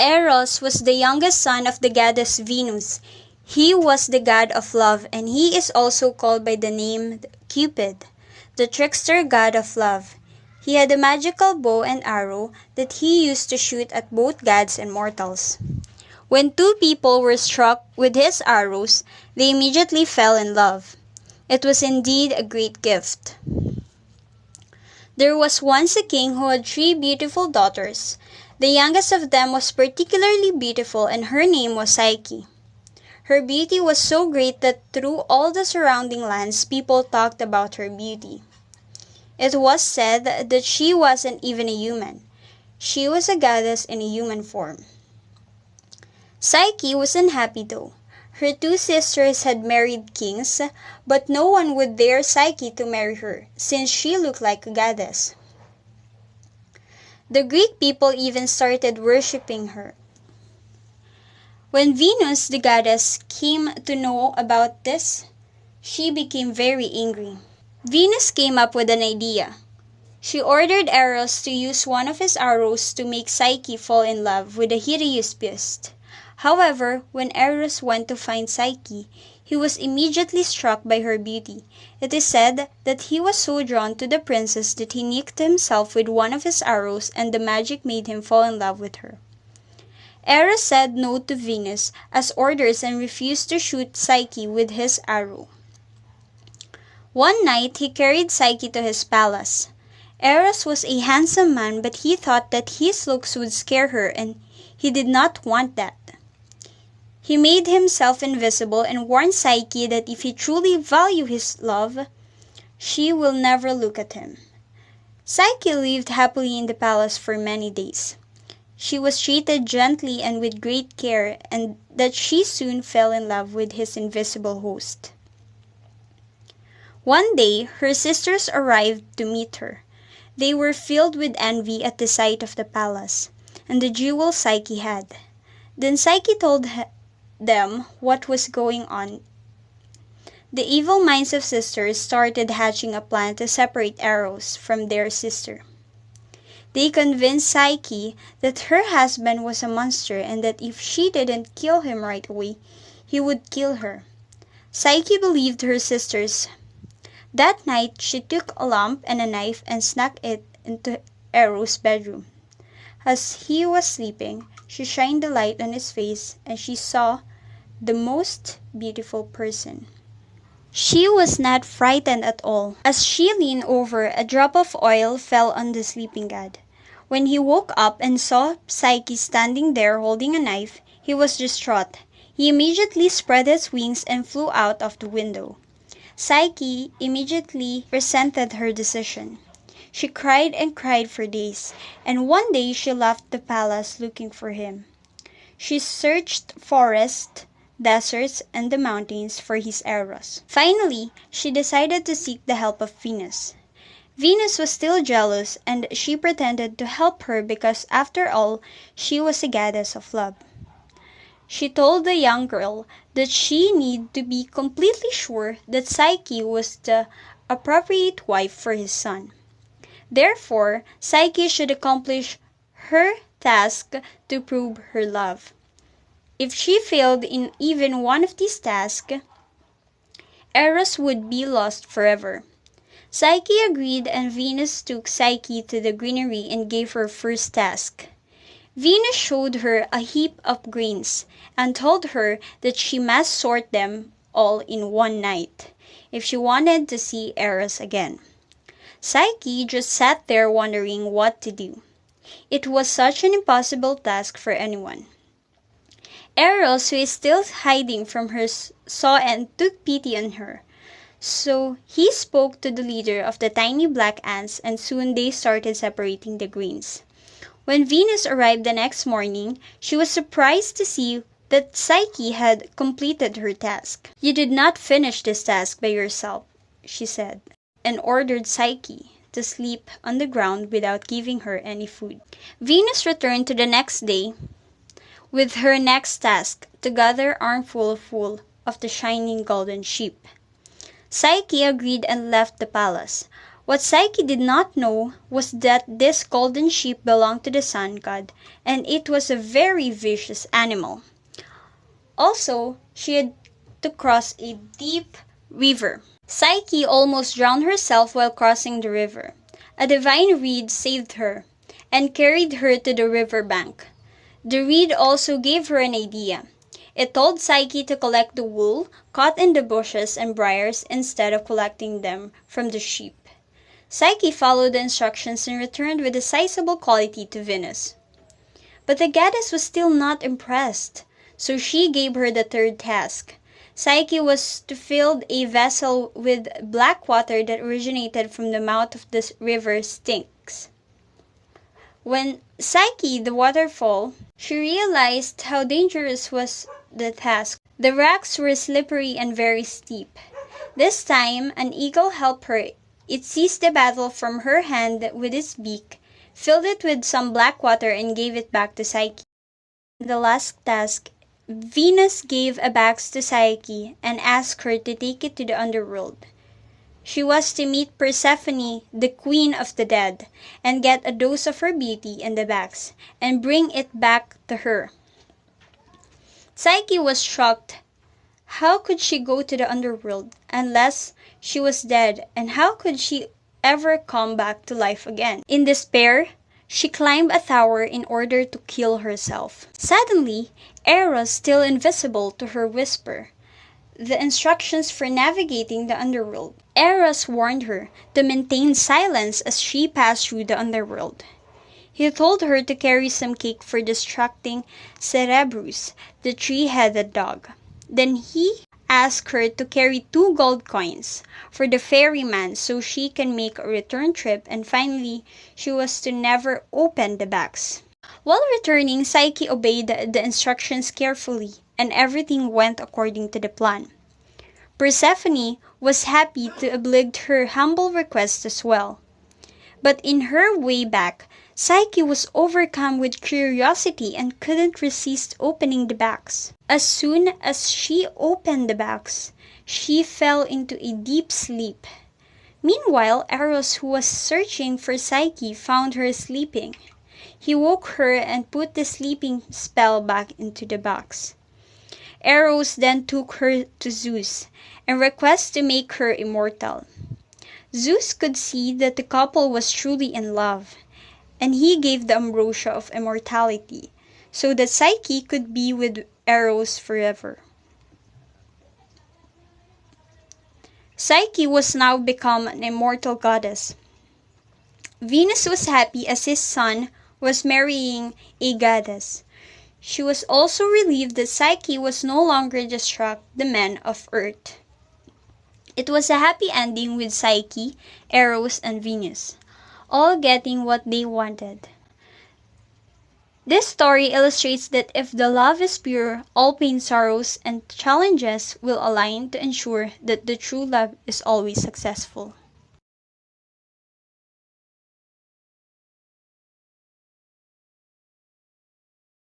Eros was the youngest son of the goddess Venus. He was the god of love, and he is also called by the name Cupid, the trickster god of love. He had a magical bow and arrow that he used to shoot at both gods and mortals. When two people were struck with his arrows, they immediately fell in love. It was indeed a great gift. There was once a king who had 3 beautiful daughters. The youngest of them was particularly beautiful, and her name was Psyche. Her beauty was so great that through all the surrounding lands people talked about her beauty. It was said that she wasn't even a human. She was a goddess in a human form. Psyche was unhappy though. Her 2 sisters had married kings, but no one would dare Psyche to marry her, since she looked like a goddess. The Greek people even started worshipping her. When Venus, the goddess, came to know about this, she became very angry. Venus came up with an idea. She ordered Eros to use one of his arrows to make Psyche fall in love with a hideous beast. However, when Eros went to find Psyche, he was immediately struck by her beauty. It is said that he was so drawn to the princess that he nicked himself with one of his arrows, and the magic made him fall in love with her. Eros said no to Venus as orders and refused to shoot Psyche with his arrow. One night he carried Psyche to his palace. Eros was a handsome man, but he thought that his looks would scare her, and he did not want that. He made himself invisible and warned Psyche that if he truly valued his love, she will never look at him. Psyche lived happily in the palace for many days. She was treated gently and with great care, and that she soon fell in love with his invisible host. One day, her sisters arrived to meet her. They were filled with envy at the sight of the palace, and the jewels Psyche had. Then Psyche told them what was going on. The evil minds of sisters started hatching a plan to separate Eros from their sister. They convinced Psyche that her husband was a monster and that if she didn't kill him right away, he would kill her. Psyche believed her sisters. That night, she took a lamp and a knife and snuck it into Eros' bedroom. As he was sleeping, she shined the light on his face, and she saw the most beautiful person. She was not frightened at all. As she leaned over, a drop of oil fell on the sleeping god. When he woke up and saw Psyche standing there holding a knife, he was distraught. He immediately spread his wings and flew out of the window. Psyche immediately resented her decision. She cried and cried for days, and one day she left the palace looking for him. She searched forests, deserts, and the mountains for his Eros. Finally, she decided to seek the help of Venus. Venus was still jealous, and she pretended to help her because, after all, she was a goddess of love. She told the young girl that she needed to be completely sure that Psyche was the appropriate wife for his son. Therefore, Psyche should accomplish her task to prove her love. If she failed in even one of these tasks, Eros would be lost forever. Psyche agreed, and Venus took Psyche to the granary and gave her first task. Venus showed her a heap of grains and told her that she must sort them all in one night if she wanted to see Eros again. Psyche just sat there wondering what to do. It was such an impossible task for anyone. Eros, who is still hiding from her, saw and took pity on her. So he spoke to the leader of the tiny black ants, and soon they started separating the grains. When Venus arrived the next morning, she was surprised to see that Psyche had completed her task. "You did not finish this task by yourself," she said, and ordered Psyche to sleep on the ground without giving her any food. Venus returned to the next day with her next task, to gather armful of wool of the shining golden sheep. Psyche agreed and left the palace. What Psyche did not know was that this golden sheep belonged to the sun god, and it was a very vicious animal. Also, she had to cross a deep river. Psyche almost drowned herself while crossing the river. A divine reed saved her and carried her to the river bank. The reed also gave her an idea. It told Psyche to collect the wool caught in the bushes and briars instead of collecting them from the sheep. Psyche followed the instructions and returned with a sizable quantity to Venus. But the goddess was still not impressed, so she gave her the third task. Psyche was to fill a vessel with black water that originated from the mouth of the river Styx. When Psyche, the waterfall, she realized how dangerous was the task. The rocks were slippery and very steep. This time, an eagle helped her. It seized the bottle from her hand with its beak, filled it with some black water, and gave it back to Psyche. The last task, Venus gave a box to Psyche and asked her to take it to the underworld. She was to meet Persephone, the queen of the dead, and get a dose of her beauty in the box, and bring it back to her. Psyche was shocked. How could she go to the underworld unless she was dead, and how could she ever come back to life again? In despair, she climbed a tower in order to kill herself. Suddenly, Eros, still invisible to her, whispered the instructions for navigating the underworld. Eros warned her to maintain silence as she passed through the underworld. He told her to carry some cake for distracting Cerberus, the three-headed dog. Then he asked her to carry 2 gold coins for the ferryman so she can make a return trip, and finally, she was to never open the box. While returning, Psyche obeyed the instructions carefully, and everything went according to the plan. Persephone was happy to oblige her humble request as well. But in her way back, Psyche was overcome with curiosity and couldn't resist opening the box. As soon as she opened the box, she fell into a deep sleep. Meanwhile, Eros, who was searching for Psyche, found her sleeping. He woke her and put the sleeping spell back into the box. Eros then took her to Zeus and requested to make her immortal. Zeus could see that the couple was truly in love, and he gave the ambrosia of immortality so that Psyche could be with Eros forever. Psyche was now become an immortal goddess. Venus was happy as his son was marrying a goddess. She was also relieved that Psyche was no longer distract the men of Earth. It was a happy ending with Psyche, Eros, and Venus, all getting what they wanted. This story illustrates that if the love is pure, all pain, sorrows, and challenges will align to ensure that the true love is always successful.